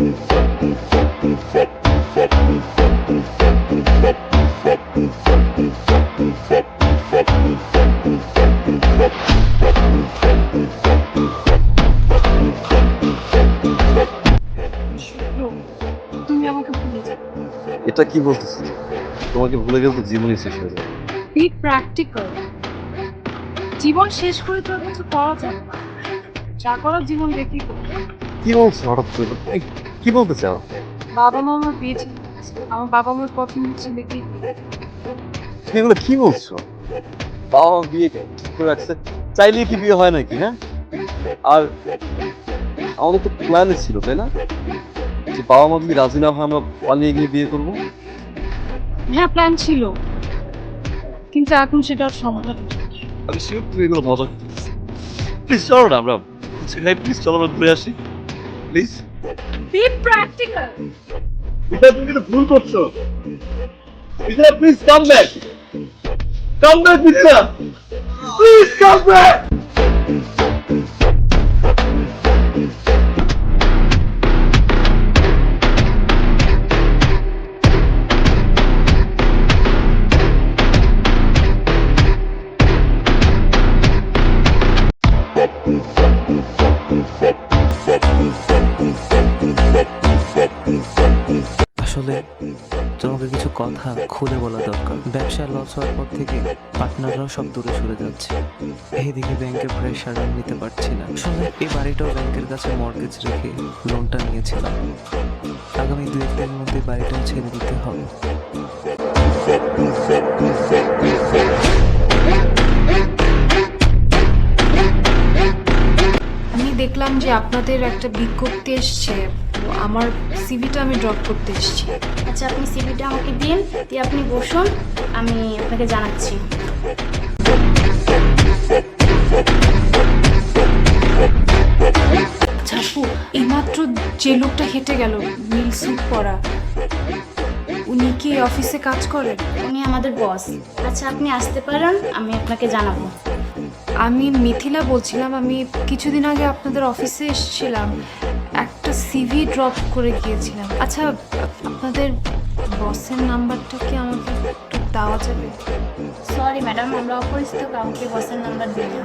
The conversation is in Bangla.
তুমি আমাকে ভুলে যাও। এটা কি বলতেছি? তোমাকে ভুলে গেলে তো জীবনই শেষ হয়ে যাবে। B practical. জীবন শেষ করে তো আর কিছু করা যাবে না। যা করার জীবন দেখি করবে। কি বলছো হঠাৎ করে? কি বলতে চাও? বাবা মা আমার বিয়ে ঠিক করেছে। আমার বাবা মার পছন্দ ছেলেকেই বিয়ে। তুমি এগুলো কি বলছো? বাবা মা বিয়ে ঠিক করে রাখছে, চাইলেই কি বিয়ে হয় নাকি? হ্যাঁ, আর আমাদের তো প্ল্যানে ছিল, তাই না, যে বাবা মা যদি রাজি না হয় আমরা পালিয়ে গিয়ে বিয়ে করবো। হ্যাঁ, প্ল্যান ছিল, কিন্তু এখন সেটা আর সমাধান নেই। আমি শিওর তুমি এগুলো মজা করতেছি। প্লিজ চলো না আমরা সেখানে, প্লিজ চলো আমরা ঘুরে আসি প্লিজ। B practical. এটা তুমি কিন্তু ভুল করছো। এটা please come back, come back Vidya, please come back. আসলে তোমাকে কিছু কথা খুলে বলা দরকার। ব্যবসা লস হওয়ার পর থেকে পার্টনাররাও সব দূরে সরে যাচ্ছে। এইদিকে ব্যাংকের প্রেশার আমি নিতে পারছি না। আসলে এই বাড়িটাও ব্যাংকের কাছে মর্গেজ রেখে লোনটা নিয়েছিলাম। আগামী 2-1 দিনের মধ্যে বাড়িটাও ছেড়ে দিতে হবে। আমি দেখলাম যে আপনাদের একটা বিজ্ঞপ্তি এসছে, তো আমার সিভিটা আমি ড্রপ করতে এসেছি। আচ্ছা, আপনি সিভিটা আমাকে দিন, দিয়ে আপনি বসুন, আমি আপনাকে জানাচ্ছি। আচ্ছা আপু, এইমাত্র যে লোকটা হেঁটে গেল নীল স্যুট পরা, উনি কি অফিসে কাজ করেন? উনি আমাদের বস। আচ্ছা, আপনি আসতে পারেন, আমি আপনাকে জানাবো। আমি মিথিলা বলছিলাম। আমি কিছুদিন আগে আপনাদের অফিসে এসেছিলাম, একটা সিভি ড্রপ করে গিয়েছিলাম। আচ্ছা, আপনাদের বসের নাম্বারটা কি আমাকে একটু দেওয়া যাবে? সরি ম্যাডাম, আমরা অপরিচিত কাউকে বসের নাম্বার দিই না।